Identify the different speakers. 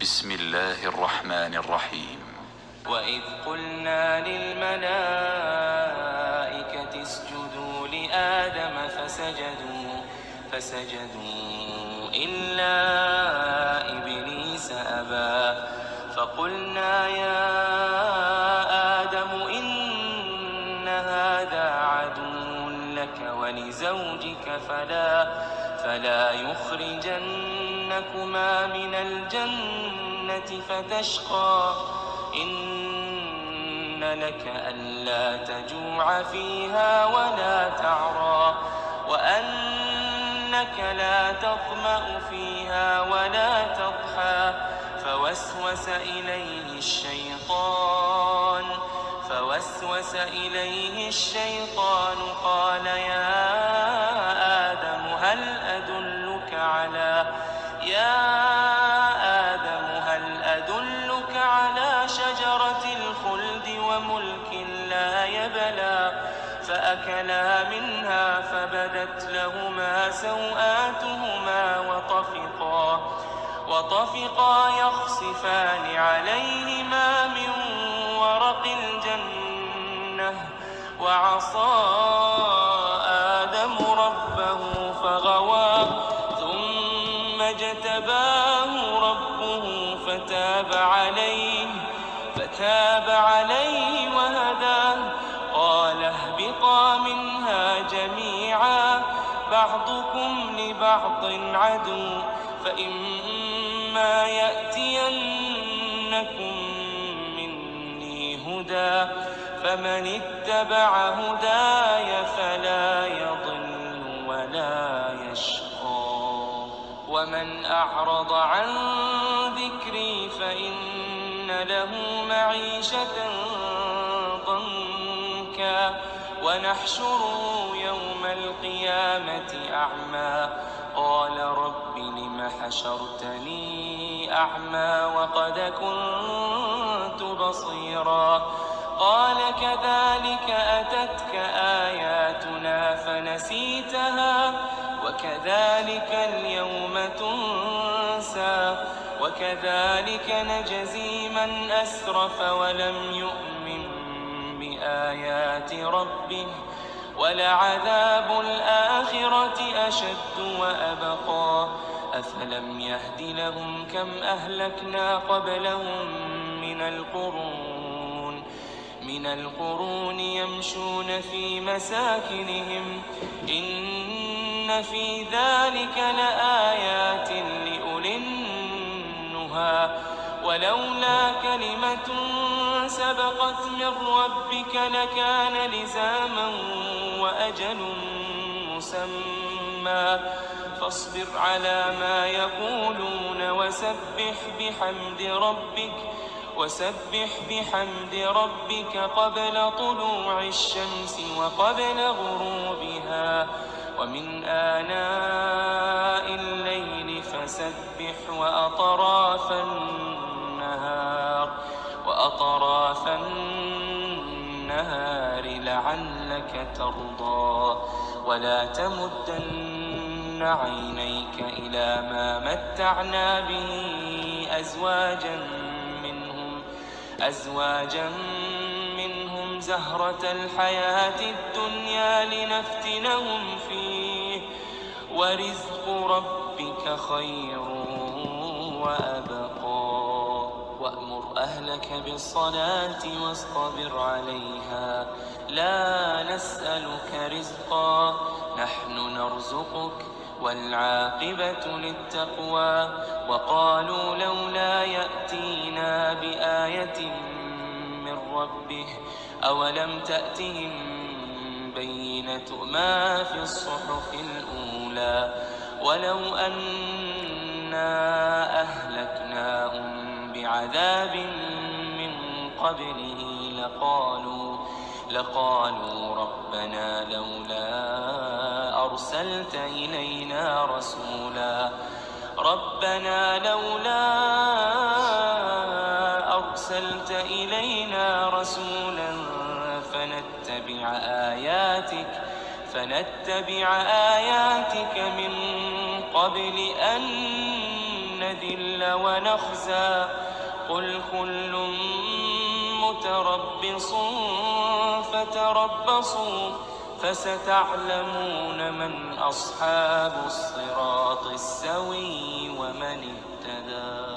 Speaker 1: بسم الله الرحمن الرحيم.
Speaker 2: وإذ قلنا للملائكة اسجدوا لآدم فسجدوا إلا إبليس أبى فقلنا يا آدم إن هذا عدو لك ولزوجك فلا يخرجنكما من الجنة فتشقى إن لك ألا تجوع فيها ولا تعرى وأنك لا تظمأ فيها ولا تضحى فوسوس إليه الشيطان قال يا آدم هل أدلك على شجرة الخلد وملك لا يبلى فأكلا منها فبدت لهما سوآتهما وطفقا يخصفان عليهما من ورق الجنة وعصى آدم ربه فغوى ثم اجتباه ربه فتاب عليه وهداه قال اهبطا منها جميعا بعضكم لبعض عدو فإما يأتينكم مني هدى فمن اتبع هداي فلا يضل ولا يشقى ومن أعرض عن ذكري فإن له معيشة ضنكا ونحشره يوم القيامة أعمى قال رب لم حشرتني أعمى وقد كنت بصيرا قال كذلك أتتك آياتنا فنسيتها وكذلك اليوم تنسى وكذلك نجزي من أسرف ولم يؤمن بآيات ربه ولعذاب الآخرة أشد وأبقى أفلم يهد لهم كم أهلكنا قبلهم من القرون يمشون في مساكنهم إن في ذلك لآيات لأولي النهى ولولا كلمة سبقت من ربك لكان لزاما وأجل مسمى فاصبر على ما يقولون وسبح بحمد ربك قبل طلوع الشمس وقبل غروبها ومن آناء الليل فسبح وأطراف النهار لعلك ترضى ولا تمدن عينيك إلى ما متعنا به أزواجا منهم زهرة الحياة الدنيا لنفتنهم فيه ورزق ربك خير وأبقى وأمر أهلك بالصلاة واصطبر عليها لا نسألك رزقا نحن نرزقك والعاقبة للتقوى وقالوا لولا يأتينا بآية من ربه أولم تأتهم بينة ما في الصحف الأولى ولو أنا أهلكناهم بعذاب من قبله لقالوا ربنا لولا أرسلت إلينا رسولا فنتبع آياتك من قبل أن نذل ونخزى قل كل متربص فتربصوا فستعلمون من أصحاب الصراط السوي ومن اهتدى.